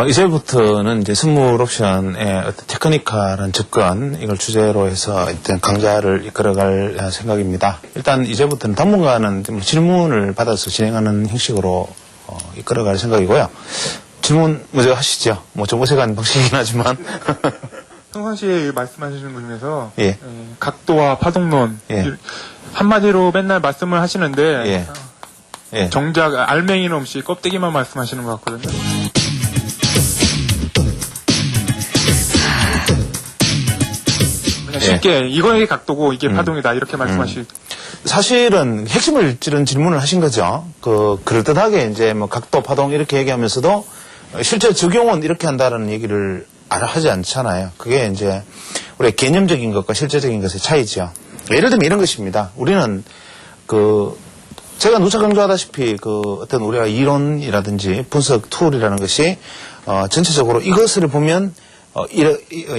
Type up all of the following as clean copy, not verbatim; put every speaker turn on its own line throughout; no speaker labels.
이제부터는 이제 선물 옵션의 어떤 테크니컬한 접근, 이걸 주제로 해서 일단 강좌를 이끌어갈 생각입니다. 일단 이제부터는 당분간은 좀 질문을 받아서 진행하는 형식으로 이끌어갈 생각이고요. 질문 먼저 하시죠. 좀 어색한 방식이긴 하지만.
평상시에 말씀하시는 것 중에서
예.
각도와 파동론 한마디로 맨날 말씀을 하시는데
예.
정작 알맹이는 없이 껍데기만 말씀하시는 것 같거든요. 그냥 쉽게 이거의 각도고 이게 파동이다 이렇게
사실은 핵심을 찌른 질문을 하신 거죠. 그럴듯하게 이제 각도, 파동 이렇게 얘기하면서도 실제 적용은 이렇게 한다는 얘기를 하지 않잖아요. 그게 이제 우리가 개념적인 것과 실제적인 것의 차이죠. 예를 들면 이런 것입니다. 우리는 제가 누차 강조하다시피 어떤 우리가 이론이라든지 분석 툴이라는 것이 전체적으로 이것을 보면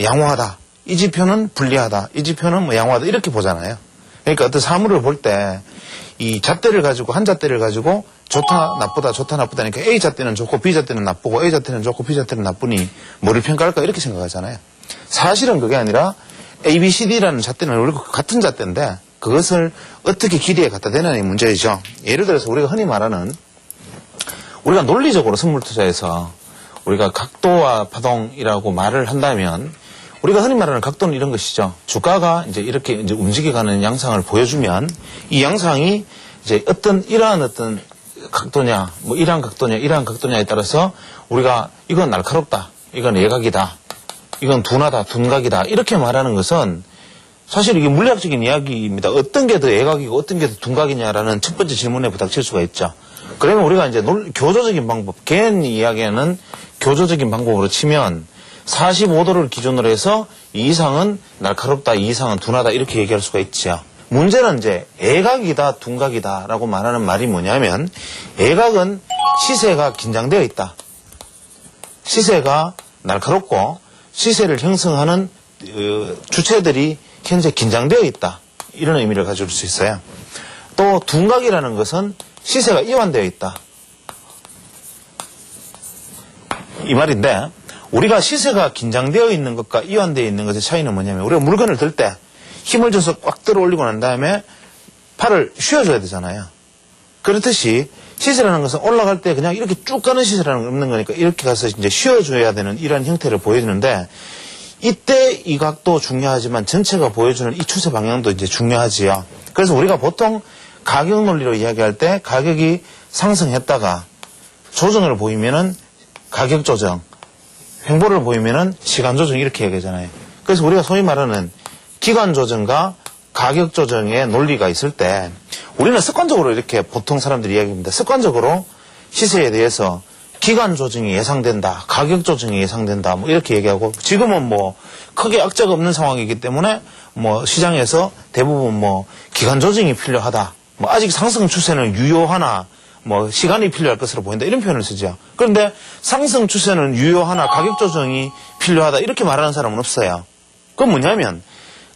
양호하다. 이 지표는 불리하다. 이 지표는 양호하다. 이렇게 보잖아요. 그러니까 어떤 사물을 볼 때 이 잣대를 가지고 한 잣대를 가지고 좋다 나쁘다 좋다 나쁘다 그러니까 A 잣대는 좋고 B 잣대는 나쁘고 A 잣대는 좋고 B 잣대는 나쁘니 뭐를 평가할까 이렇게 생각하잖아요. 사실은 그게 아니라 A, B, C, D라는 잣대는 원래 같은 잣대인데 그것을 어떻게 길이에 갖다 대느냐의 문제이죠. 예를 들어서 우리가 흔히 말하는 우리가 논리적으로 선물 투자에서 우리가 각도와 파동이라고 말을 한다면 우리가 흔히 말하는 각도는 이런 것이죠. 주가가 이렇게 움직여가는 양상을 보여주면 이 양상이 이러한 어떤 각도냐, 이러한 각도냐에 따라서 우리가 이건 날카롭다, 이건 예각이다, 이건 둔하다, 둔각이다 이렇게 말하는 것은 사실 이게 물리학적인 이야기입니다. 어떤 게 더 예각이고 어떤 게 더 둔각이냐라는 첫 번째 질문에 부닥칠 수가 있죠. 그러면 우리가 교조적인 방법, 개인 이야기에는 교조적인 방법으로 치면 45도를 기준으로 해서 이 이상은 날카롭다, 이 이상은 둔하다 이렇게 얘기할 수가 있죠. 문제는 예각이다, 둔각이다라고 말하는 말이 뭐냐면 예각은 시세가 긴장되어 있다. 시세가 날카롭고 시세를 형성하는 주체들이 현재 긴장되어 있다. 이런 의미를 가질 수 있어요. 또 둔각이라는 것은 시세가 이완되어 있다. 이 말인데 우리가 시세가 긴장되어 있는 것과 이완되어 있는 것의 차이는 뭐냐면 우리가 물건을 들 때 힘을 줘서 꽉 들어 올리고 난 다음에 팔을 쉬어줘야 되잖아요. 그렇듯이 시세라는 것은 올라갈 때 그냥 이렇게 쭉 가는 시세라는 건 없는 거니까 이렇게 가서 쉬어줘야 되는 이런 형태를 보여주는데 이때 이 각도 중요하지만 전체가 보여주는 이 추세 방향도 중요하지요. 그래서 우리가 보통 가격 논리로 이야기할 때 가격이 상승했다가 조정을 보이면은 가격 조정, 횡보를 보이면은 시간 조정 이렇게 얘기하잖아요. 그래서 우리가 소위 말하는 기간 조정과 가격 조정의 논리가 있을 때 우리는 습관적으로 이렇게 보통 사람들이 이야기합니다. 습관적으로 시세에 대해서 기간 조정이 예상된다, 가격 조정이 예상된다, 이렇게 얘기하고 지금은 크게 악재가 없는 상황이기 때문에 시장에서 대부분 기간 조정이 필요하다, 아직 상승 추세는 유효하나 시간이 필요할 것으로 보인다 이런 표현을 쓰죠. 그런데 상승 추세는 유효하나 가격 조정이 필요하다 이렇게 말하는 사람은 없어요. 그건 뭐냐면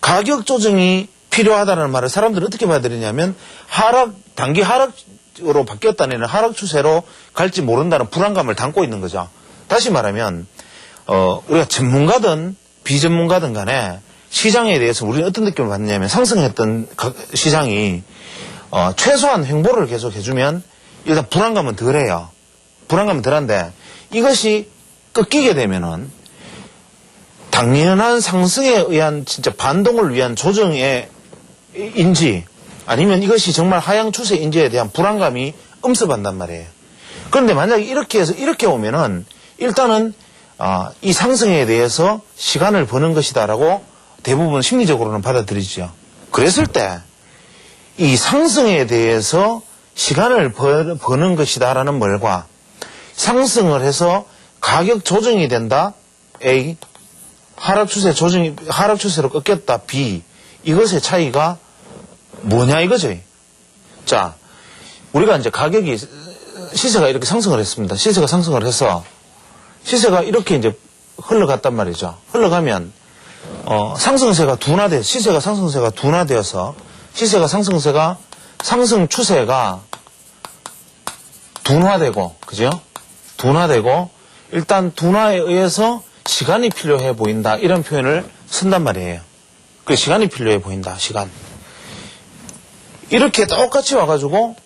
가격 조정이 필요하다는 말을 사람들은 어떻게 받아들이냐면 단기 하락으로 바뀌었다는 하락 추세로 갈지 모른다는 불안감을 담고 있는 거죠. 다시 말하면 우리가 전문가든 비전문가든 간에 시장에 대해서 우리는 어떤 느낌을 받느냐면 상승했던 시장이 최소한 횡보를 계속 해주면 일단 불안감은 덜해요. 불안감은 덜한데 이것이 꺾이게 되면은 당연한 상승에 의한 진짜 반동을 위한 조정의 인지 아니면 이것이 정말 하향 추세인지에 대한 불안감이 엄습한단 말이에요. 그런데 만약에 이렇게 해서 이렇게 오면은 일단은 이 상승에 대해서 시간을 버는 것이다라고 대부분 심리적으로는 받아들이죠. 그랬을 때 이 상승에 대해서 시간을 버는 것이다라는 말과 상승을 해서 가격 조정이 된다 A, 하락 추세로 꺾였다 B, 이것의 차이가 뭐냐 이거죠. 자, 우리가 가격이 시세가 이렇게 상승을 했습니다. 시세가 상승을 해서 시세가 이렇게 흘러갔단 말이죠. 흘러가면 시세가 상승세가 둔화되어서 상승 추세가 둔화되고, 그죠? 둔화되고, 일단 둔화에 의해서 시간이 필요해 보인다. 이런 표현을 쓴단 말이에요. 그 시간이 필요해 보인다. 시간. 이렇게 똑같이 와가지고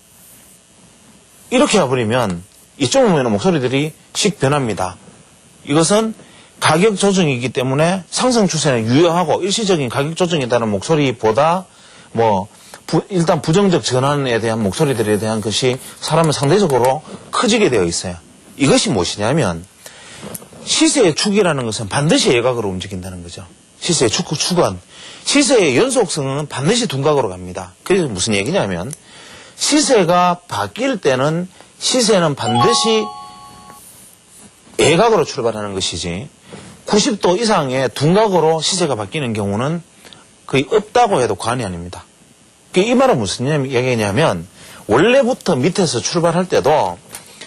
이렇게 와버리면 이쪽 보면 목소리들이 씩 변합니다. 이것은 가격 조정이기 때문에 상승 추세는 유효하고 일시적인 가격 조정이라는 목소리보다 일단 부정적 전환에 대한 목소리들에 대한 것이 사람은 상대적으로 커지게 되어 있어요. 이것이 무엇이냐면 시세의 축이라는 것은 반드시 예각으로 움직인다는 거죠. 시세의 축은 시세의 연속성은 반드시 둔각으로 갑니다. 그래서 무슨 얘기냐면 시세가 바뀔 때는 시세는 반드시 예각으로 출발하는 것이지 90도 이상의 둔각으로 시세가 바뀌는 경우는 거의 없다고 해도 과언이 아닙니다. 이 말은 무슨 얘기냐면 원래부터 밑에서 출발할 때도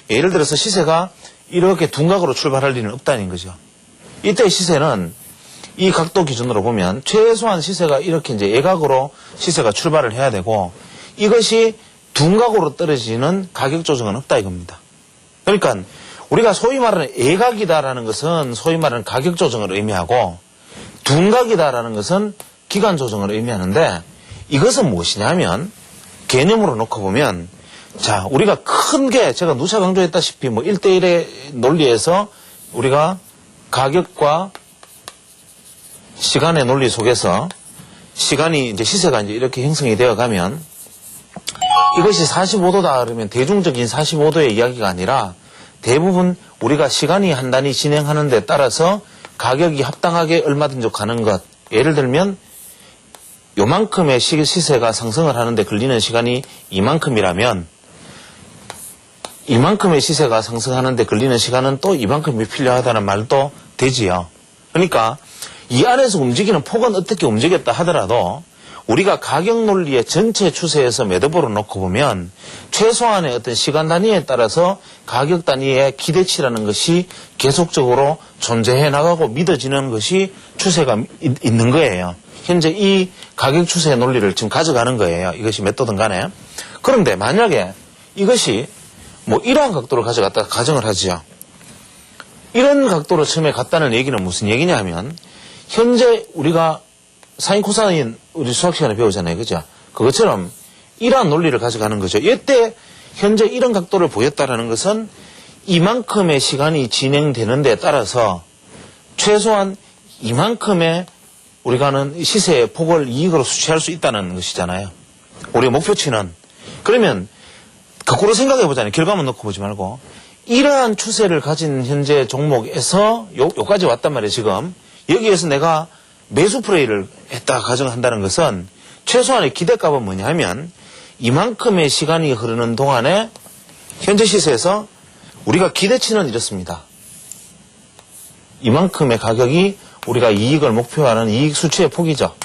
예를 들어서 시세가 이렇게 둔각으로 출발할 리는 없다는 거죠. 이때 시세는 이 각도 기준으로 보면 최소한 시세가 이렇게 이제 예각으로 시세가 출발을 해야 되고 이것이 둔각으로 떨어지는 가격 조정은 없다 이겁니다. 그러니까 우리가 소위 말하는 예각이다라는 것은 소위 말하는 가격 조정을 의미하고 둔각이다라는 것은 기간 조정을 의미하는데 이것은 무엇이냐면 개념으로 놓고 보면 자 우리가 큰 게 제가 누차 강조했다시피 1대1의 논리에서 우리가 가격과 시간의 논리 속에서 시간이 이제 시세가 이제 이렇게 형성이 되어 가면 이것이 45도다 그러면 대중적인 45도의 이야기가 아니라 대부분 우리가 시간이 한 단위 진행하는 데 따라서 가격이 합당하게 얼마든지 가는 것. 예를 들면 요만큼의 시세가 상승을 하는데 걸리는 시간이 이만큼이라면 이만큼의 시세가 상승하는데 걸리는 시간은 또 이만큼이 필요하다는 말도 되지요. 그러니까 이 안에서 움직이는 폭은 어떻게 움직였다 하더라도 우리가 가격 논리의 전체 추세에서 매듭으로 놓고 보면 최소한의 어떤 시간 단위에 따라서 가격 단위의 기대치라는 것이 계속적으로 존재해 나가고 믿어지는 것이 추세가 있는 거예요. 현재 이 가격 추세의 논리를 지금 가져가는 거예요. 이것이 몇 도든 간에. 그런데 만약에 이것이 이러한 각도로 가져갔다가 가정을 하죠. 이런 각도로 처음에 갔다는 얘기는 무슨 얘기냐 하면 현재 우리가 사인 코사인 우리 수학 시간에 배우잖아요. 그죠? 그것처럼 이러한 논리를 가져가는 거죠. 이때 현재 이런 각도를 보였다라는 것은 이만큼의 시간이 진행되는 데 따라서 최소한 이만큼의 우리가 하는 시세의 폭을 이익으로 수취할 수 있다는 것이잖아요. 우리의 목표치는. 그러면 거꾸로 생각해보자면 결과만 놓고 보지 말고 이러한 추세를 가진 현재 종목에서 요까지 왔단 말이에요. 지금 여기에서 내가 매수 플레이를 했다가 가정한다는 것은 최소한의 기대값은 뭐냐 하면 이만큼의 시간이 흐르는 동안에 현재 시세에서 우리가 기대치는 이렇습니다. 이만큼의 가격이 우리가 이익을 목표하는 이익 수치의 폭이죠.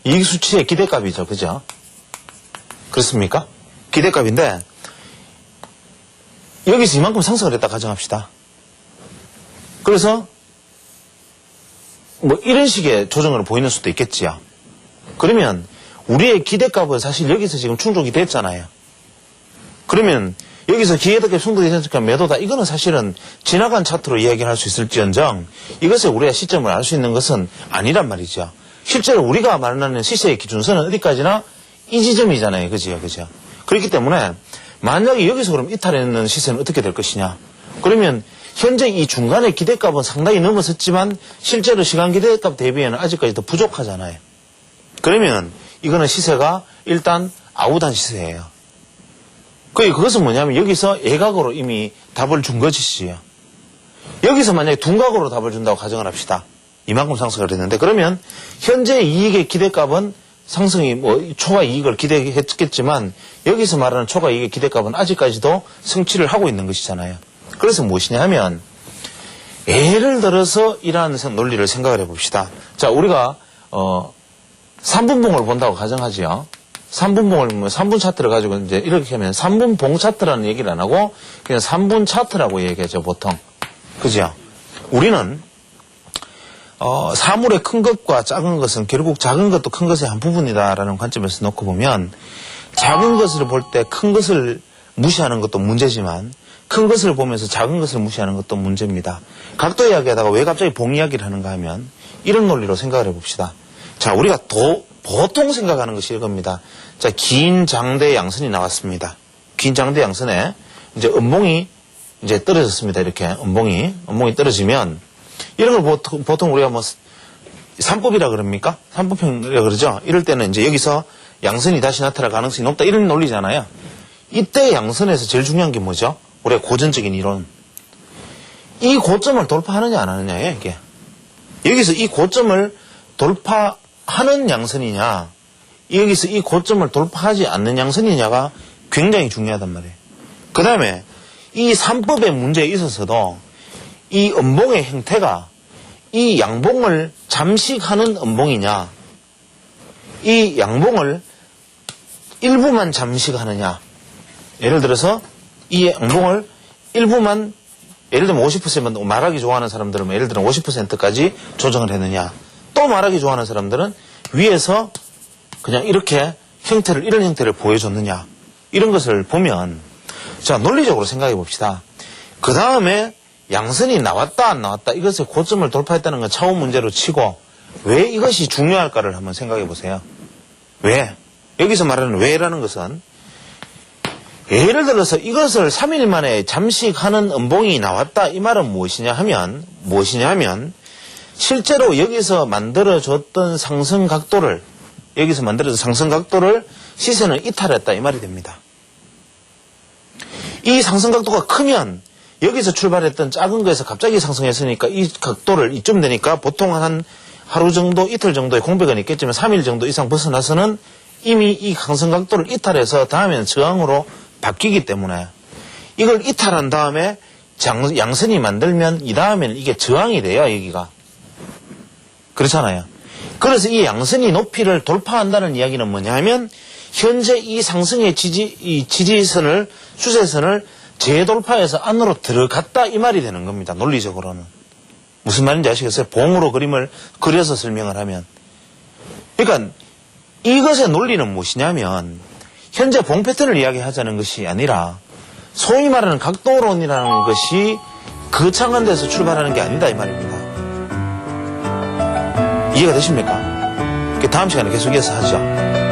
이익 수치의 기대값이죠. 그죠? 그렇습니까? 기대값인데 여기서 이만큼 상승을 했다 가정합시다. 그래서 이런 식의 조정을 보이는 수도 있겠지요. 그러면 우리의 기대값은 사실 여기서 지금 충족이 됐잖아요. 그러면 여기서 기대값 충족이 됐으니까 매도다. 이거는 사실은 지나간 차트로 이야기를 할 수 있을지언정 이것을 우리가 시점을 알 수 있는 것은 아니란 말이죠. 실제로 우리가 말하는 시세의 기준선은 어디까지나 이 지점이잖아요. 그죠? 그죠? 그렇기 때문에 만약에 여기서 그럼 이탈했는 시세는 어떻게 될 것이냐. 그러면 현재 이 중간의 기대값은 상당히 넘어섰지만 실제로 시간 기대값 대비에는 아직까지 더 부족하잖아요. 그러면 이거는 시세가 일단 아웃한 시세예요. 그것은 뭐냐면 여기서 예각으로 이미 답을 준 것이지요. 여기서 만약에 둔각으로 답을 준다고 가정을 합시다. 이만큼 상승을 했는데 그러면 현재 이익의 기대값은 상승이 초과 이익을 기대했겠지만 여기서 말하는 초과 이익의 기대값은 아직까지도 성취를 하고 있는 것이잖아요. 그래서 무엇이냐 하면 예를 들어서 이러한 논리를 생각을 해봅시다. 자, 우리가 3분봉을 본다고 가정하지요. 3분봉을 3분 차트를 가지고 이제 이렇게 하면 3분봉 차트라는 얘기를 안 하고 그냥 3분 차트라고 얘기하죠, 보통. 그죠? 우리는 사물의 큰 것과 작은 것은 결국 작은 것도 큰 것의 한 부분이다라는 관점에서 놓고 보면 작은 것을 볼 때 큰 것을 무시하는 것도 문제지만 큰 것을 보면서 작은 것을 무시하는 것도 문제입니다. 각도 이야기하다가 왜 갑자기 봉 이야기를 하는가 하면 이런 논리로 생각을 해봅시다. 자, 우리가 보통 생각하는 것이 이겁니다. 자, 긴 장대 양선이 나왔습니다. 긴 장대 양선에 이제 음봉이 이제 떨어졌습니다. 이렇게 음봉이 떨어지면 이런 걸 보통 우리가 뭐 삼법이라 그럽니까? 삼법형이라 그러죠. 이럴 때는 이제 여기서 양선이 다시 나타날 가능성이 높다 이런 논리잖아요. 이때 양선에서 제일 중요한 게 뭐죠? 우리가 고전적인 이론. 이 고점을 돌파하느냐 안 하느냐예요, 이게. 여기서 이 고점을 돌파하는 양선이냐, 여기서 이 고점을 돌파하지 않는 양선이냐가 굉장히 중요하단 말이에요. 그 다음에 이 삼법의 문제에 있어서도 이 음봉의 형태가 이 양봉을 잠식하는 음봉이냐, 이 양봉을 일부만 잠식하느냐. 예를 들어서 이 양봉을 일부만, 예를 들면 50% 말하기 좋아하는 사람들은 예를 들면 50%까지 조정을 했느냐. 또 말하기 좋아하는 사람들은 위에서 그냥 이렇게 이런 형태를 보여줬느냐. 이런 것을 보면, 자, 논리적으로 생각해 봅시다. 그 다음에 양선이 나왔다 안 나왔다 이것의 고점을 돌파했다는 건 차원 문제로 치고 왜 이것이 중요할까를 한번 생각해 보세요. 왜? 여기서 말하는 왜라는 것은 예를 들어서 이것을 3일 만에 잠식하는 음봉이 나왔다 이 말은 무엇이냐 하면 실제로 여기서 만들어줬던 상승 각도를 시세는 이탈했다 이 말이 됩니다. 이 상승 각도가 크면 여기서 출발했던 작은 거에서 갑자기 상승했으니까 이 각도를 이쯤 되니까 보통 한 하루 정도, 이틀 정도의 공백은 있겠지만 3일 정도 이상 벗어나서는 이미 이 상승 각도를 이탈해서 다음에는 저항으로 바뀌기 때문에 이걸 이탈한 다음에 양선이 만들면 이 다음에는 이게 저항이 돼요, 여기가. 그렇잖아요. 그래서 이 양선이 높이를 돌파한다는 이야기는 뭐냐 하면 현재 이 상승의 지지선을, 추세선을 재돌파해서 안으로 들어갔다 이 말이 되는 겁니다. 논리적으로는. 무슨 말인지 아시겠어요? 봉으로 그림을 그려서 설명을 하면. 그러니까 이것의 논리는 무엇이냐면 현재 봉 패턴을 이야기하자는 것이 아니라 소위 말하는 각도론이라는 것이 거창한 데서 출발하는 게 아니다 이 말입니다. 이해가 되십니까? 다음 시간에 계속해서 하죠.